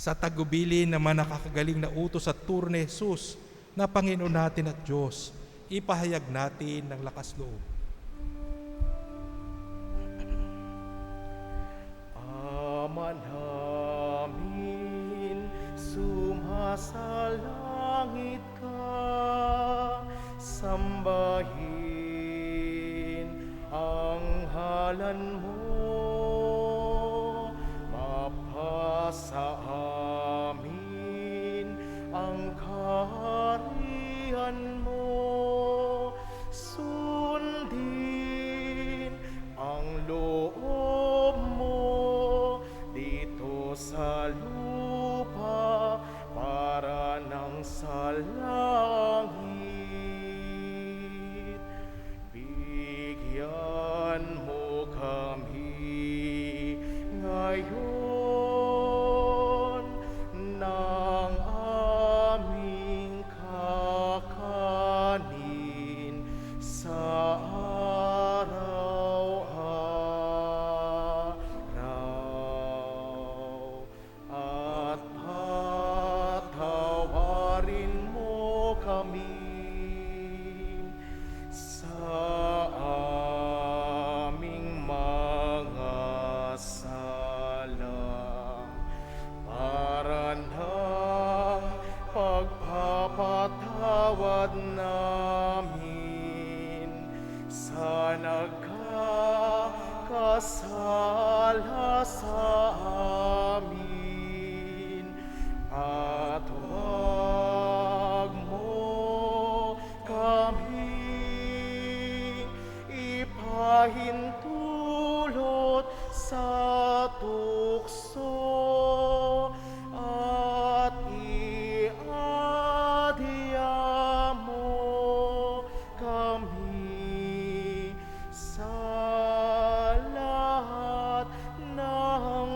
Sa tagubilin naman nakakagaling na utos at turo ni Jesus na Panginoon natin at Diyos, ipahayag natin ng lakas loob. Ama namin, sumasalangit ka, sambahin ang ngalan mo, mapasa amin ang kaharian mo, sundin ang loob mo dito sa lupa para nang sa langit. Bigyan mo kami ngayon ng aming kakanin sa araw-araw, at patawarin mo kami sa aming mga sala, para na pagpapatawad namin sa nagkakasala sa amin, at huwag mo kami ipahiya sa lahat ng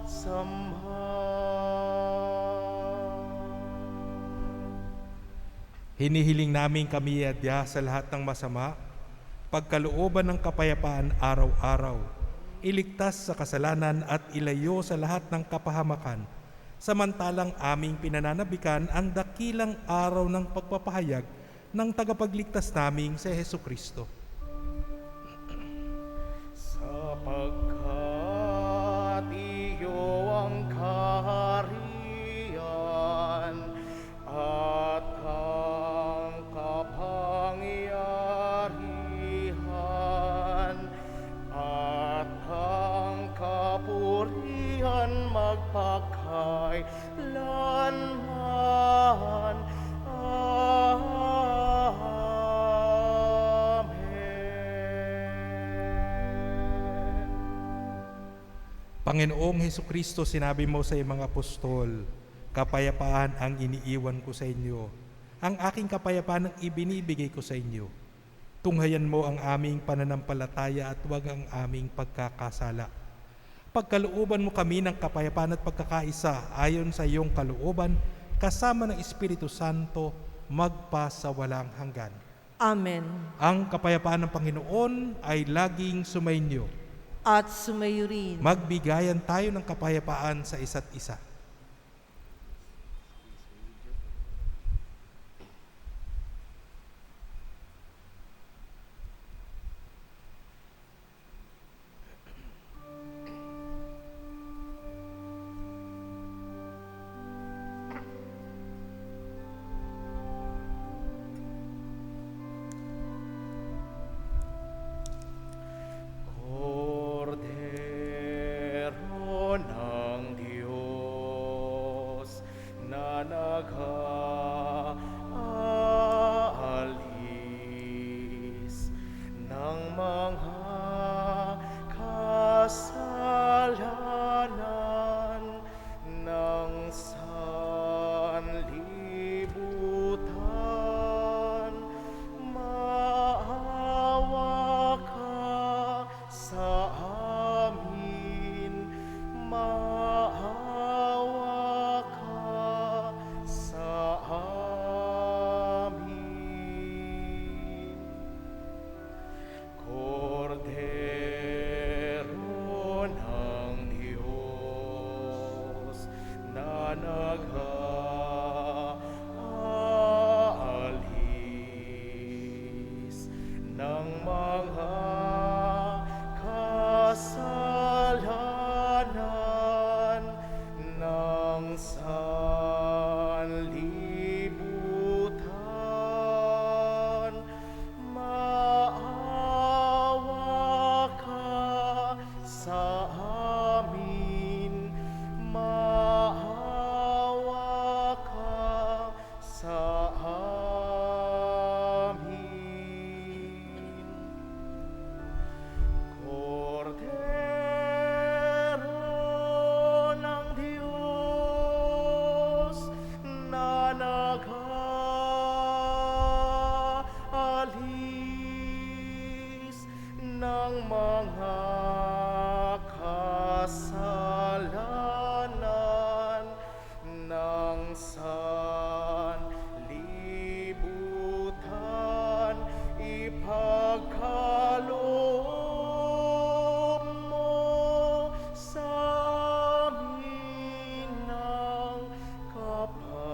masama. Hinihiling namin kami adya sa lahat ng masama, pagkalooban ng kapayapaan araw-araw, iligtas sa kasalanan at ilayo sa lahat ng kapahamakan, samantalang aming pinananabikan ang dakilang araw ng pagpapahayag ng tagapagligtas naming si Hesukristo. Sapagkat iyo ang kaharian at ang kapangyarihan at ang kapurihan magpakailanman. Amen. Panginoong Hesukristo, sinabi mo sa iyong mga apostol, kapayapaan ang iniiwan ko sa inyo. Ang aking kapayapaan ang ibinibigay ko sa inyo. Tunghayan mo ang aming pananampalataya at huwag ang aming pagkakasala. Pagkalooban mo kami ng kapayapaan at pagkakaisa ayon sa iyong kalooban, kasama ng Espiritu Santo, magpa sa walang hanggan. Amen. Ang kapayapaan ng Panginoon ay laging sumainyo. At sumayo rin. Magbigayan tayo ng kapayapaan sa isa't isa. Kordero ng Diyos na nag-aalis ng mga kasalanan ng sanlibutan, maawa ka sa amin, maawa ka sa amin. Kordero ng Diyos na nag-aalis ng mga kasalanan ng sanlibutan, maawa ka sa amin, maawa ka sa amin. Kordero ng Diyos na nag-aalis ng mga kasalanan ng sanlibutan, ipagkaloob mo sa amin ng kapayapaan.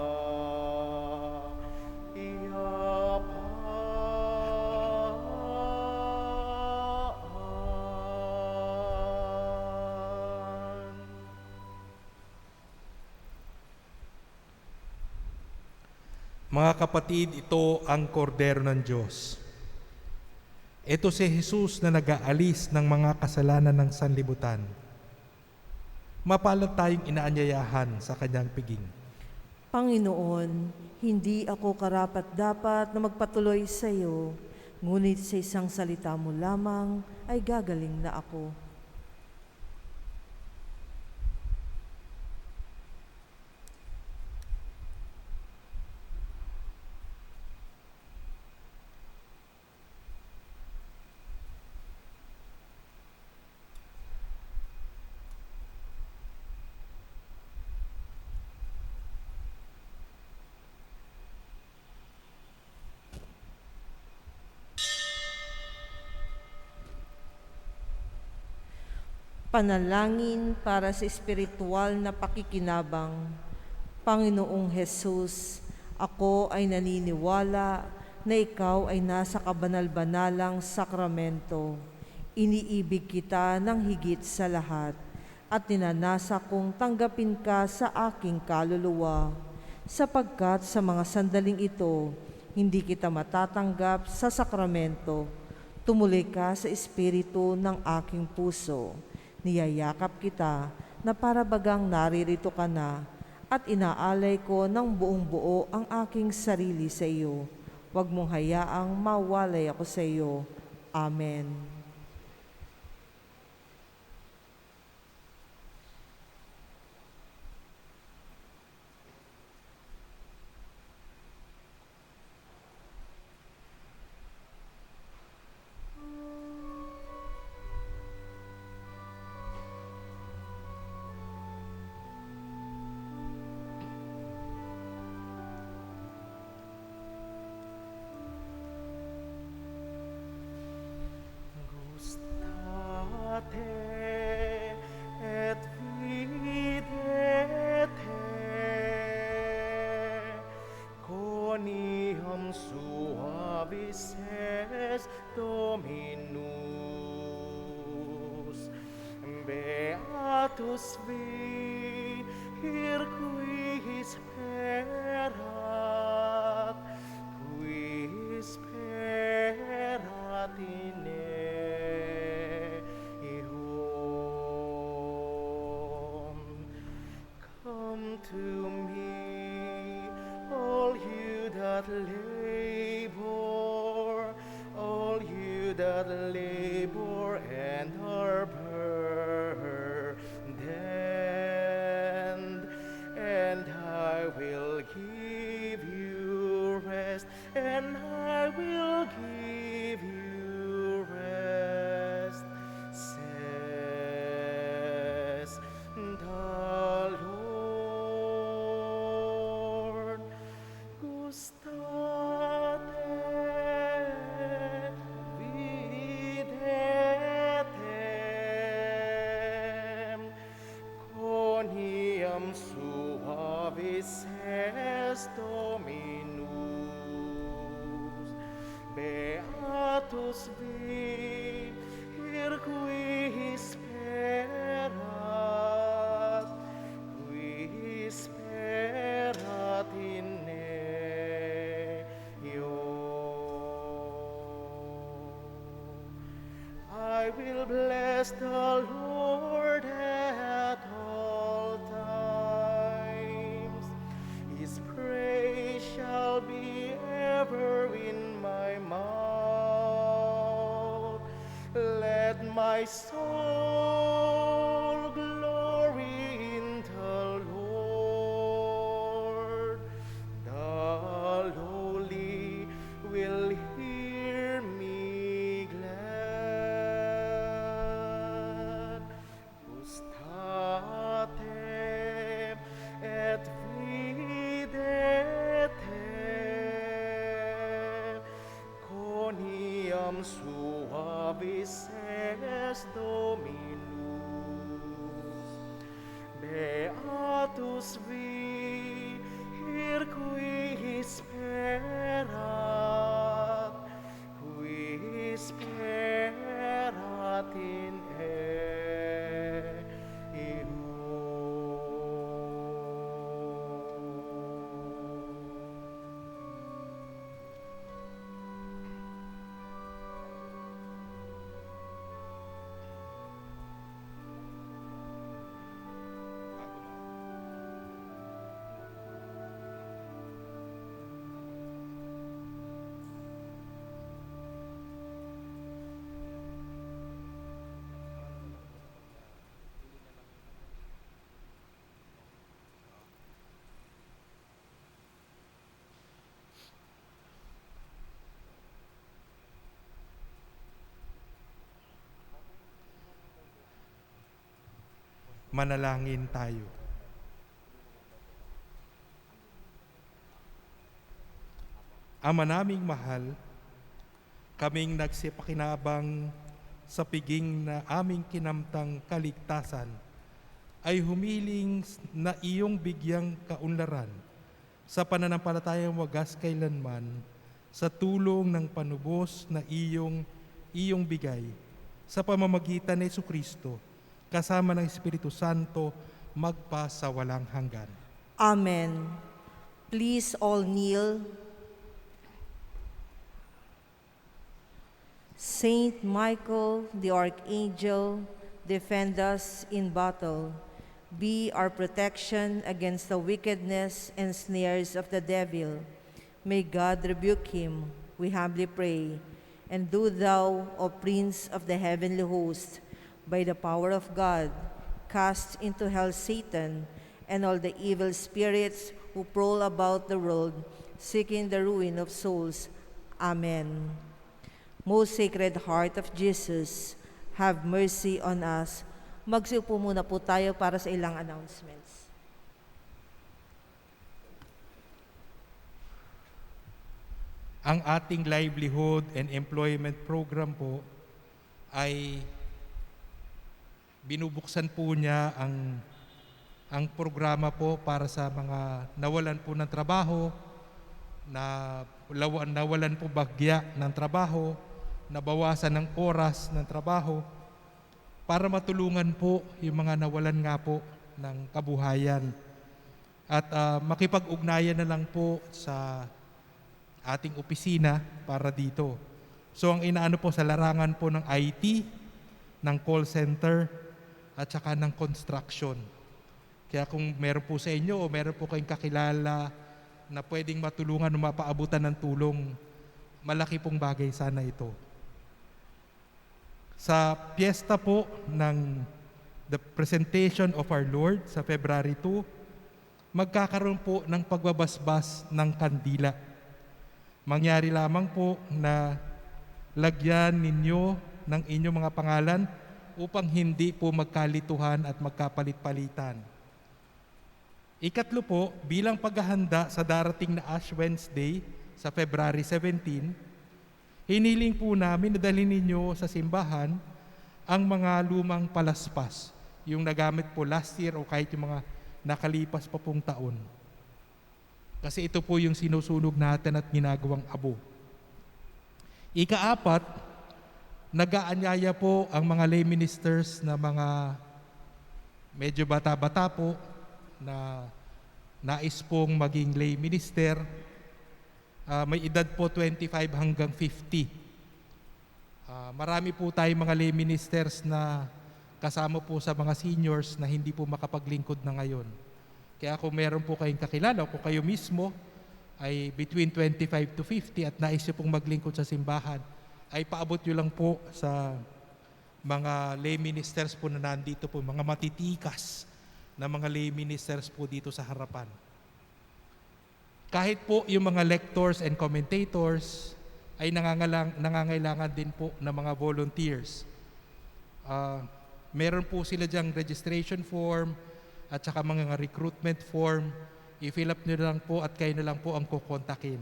Mga kapatid, ito ang kordero ng Diyos. Ito si Jesus na nag-aalis ng mga kasalanan ng sanlibutan. Mapalad tayong inaanyayahan sa kanyang piging. Panginoon, hindi ako karapat-dapat na magpatuloy sa iyo, ngunit sa isang salita mo lamang ay gagaling na ako. Panalangin para sa espiritual na pakikinabang. Panginoong Hesus, ako ay naniniwala na ikaw ay nasa kabanal-banalang sakramento. Iniibig kita ng higit sa lahat at ninanasa kong tanggapin ka sa aking kaluluwa, sapagkat sa mga sandaling ito, hindi kita matatanggap sa sakramento. Tumuloy ka sa espiritu ng aking puso. Niyayakap kita na para bagang naririto ka na at inaalay ko ng buong buo ang aking sarili sa iyo. Huwag mong hayaang mawalay ako sa iyo. Amen. Gustate et videte coniam suavis est Dominus. Beatus vir qui sperat, in eum. Come to me, all you that labor and are burdened, and I will give you rest, and I will give you rest, says the Lord. Gustate videtem, coniam suavis est Dominus. Beatus vir qui sperat in eum. I will bless the Lord at all times. His praise shall be ever in my mouth. Let my soul glory in the Lord. The lowly will hear me glad. Gustate et videte, coniam suavis est Dominus. Beatus vir qui sperat in eum. Manalangin tayo. Ama naming mahal, kaming nagsipakinabang sa piging na aming kinamtang kaligtasan, ay humiling na iyong bigyang kaunlaran sa pananampalatayang wagas kailanman, sa tulong ng panubos na iyong bigay sa pamamagitan ni Jesucristo, kasama ng Espiritu Santo, magpa sa walang hanggan. Amen. Please all kneel. Saint Michael, the Archangel, defend us in battle. Be our protection against the wickedness and snares of the devil. May God rebuke him, we humbly pray. And do thou, O Prince of the heavenly host, by the power of God, cast into hell Satan and all the evil spirits who prowl about the world, seeking the ruin of souls. Amen. Most Sacred Heart of Jesus, have mercy on us. Magsiupo muna po tayo para sa ilang announcements. Ang ating livelihood and employment program po ay binubuksan po niya ang programa po para sa mga nawalan po ng trabaho, nawalan po bagya ng trabaho, nabawasan ng oras ng trabaho, para matulungan po yung mga nawalan nga po ng kabuhayan. At makipag-ugnayan na lang po sa ating opisina para dito. So ang inaano po sa larangan po ng IT, ng call center, at saka ng construction. Kaya kung meron po sa inyo o meron po kayong kakilala na pwedeng matulungan o mapaabutan ng tulong, malaki pong bagay sana ito. Sa piyesta po ng The Presentation of Our Lord sa February 2, magkakaroon po ng pagbabasbas ng kandila. Mangyari lamang po na lagyan ninyo ng inyong mga pangalan upang hindi po magkalituhan at magkapalit-palitan. Ikatlo po, bilang paghahanda sa darating na Ash Wednesday sa February 17, hiniling po namin na dalhin ninyo sa simbahan ang mga lumang palaspas, yung nagamit po last year o kahit yung mga nakalipas pa pong taon. Kasi ito po yung sinusunog natin at ginagawang abo. Ika-apat, nag-aanyaya po ang mga lay ministers na mga medyo bata-bata po na nais pong maging lay minister. May edad po 25 hanggang 50. Marami po tayong mga lay ministers na kasama po sa mga seniors na hindi po makapaglingkod na ngayon. Kaya kung meron po kayong kakilala o kung kayo mismo ay between 25 to 50 at nais nyo pong maglingkod sa simbahan, ay paabot nyo lang po sa mga lay ministers po na nandito po, mga matitikas na mga lay ministers po dito sa harapan. Kahit po yung mga lectors and commentators ay nangangailangan din po ng mga volunteers. Meron po sila diyang registration form at saka mga recruitment form. I-fill up nyo lang po at kayo na lang po ang kukontakin.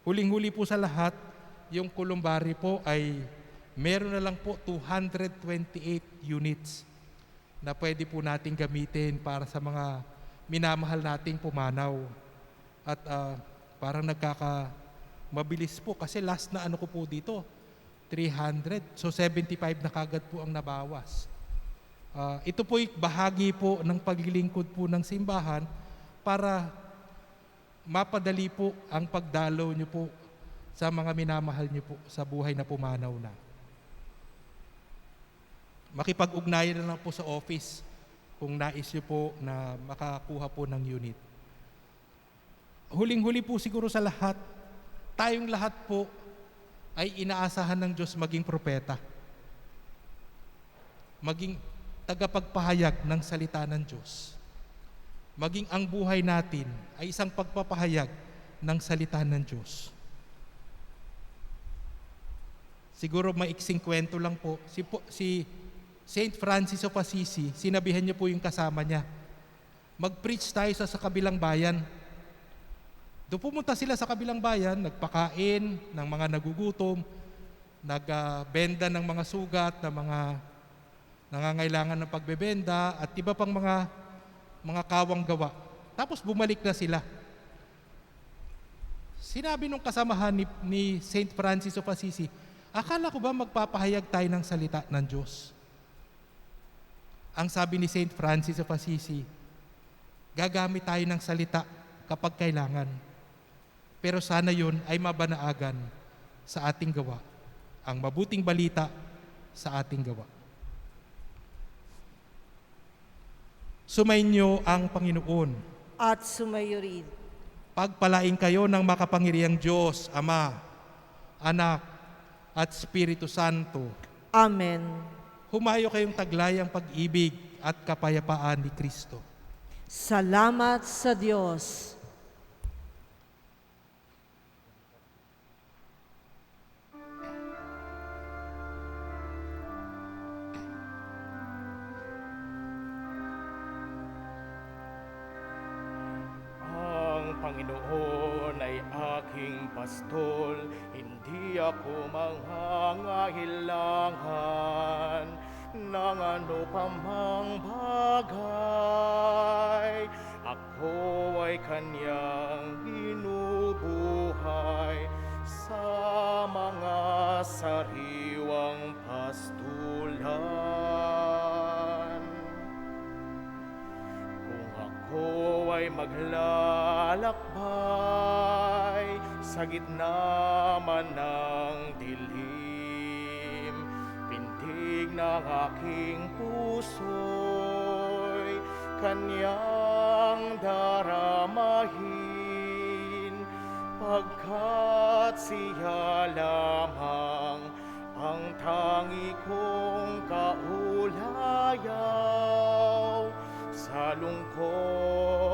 Huling-huli po sa lahat, yung Columbari po ay meron na lang po 228 units na pwede po nating gamitin para sa mga minamahal nating pumanaw. At parang mabilis po kasi last na ano ko po dito, 300. So 75 na kagad po ang nabawas. Ito po'y bahagi po ng paglilingkod po ng simbahan para mapadali po ang pagdalaw nyo po sa mga minamahal nyo po sa buhay na pumanaw na. Makipag-ugnayan na lang po sa office kung nais nyo po na makakuha po ng unit. Huling-huli po siguro sa lahat, tayong lahat po ay inaasahan ng Diyos maging propeta. Maging tagapagpahayag ng salita ng Diyos. Maging ang buhay natin ay isang pagpapahayag ng salita ng Diyos. Siguro maiksing kwento lang po, si Saint Francis of Assisi, sinabihan niya po yung kasama niya, mag-preach tayo sa kabilang bayan. Doon pumunta sila sa kabilang bayan, nagpakain ng mga nagugutom. nagbenta ng mga sugat na mga nangangailangan ng pagbebenda at iba pang mga kawang gawa. Tapos bumalik na sila. Sinabi nung kasamahan ni Saint Francis of Assisi, akala ko ba magpapahayag tayo ng salita ng Diyos? Ang sabi ni Saint Francis of Assisi, gagamit tayo ng salita kapag kailangan. Pero sana yun ay mabanaagan sa ating gawa. Ang mabuting balita sa ating gawa. Sumainyo ang Panginoon. At sumayo rin. Pagpalain kayo ng makapangyarihang Diyos, Ama, Anak, at Espiritu Santo. Amen. Humayo kayong taglayang pag-ibig at kapayapaan ni Kristo. Salamat sa Diyos. Ang Panginoon ay aking pastol, hindi ako mangangailangan ng ano pamang bagay. Ako ay kanyang binubuhay sa mga sariwang pastulan. Kung ako ay maglalakbay sa gitna man ng dilim, pintig ng aking puso'y kanyang daramahin, pagkat siya lamang ang tangi kong kaulayaw sa lungkot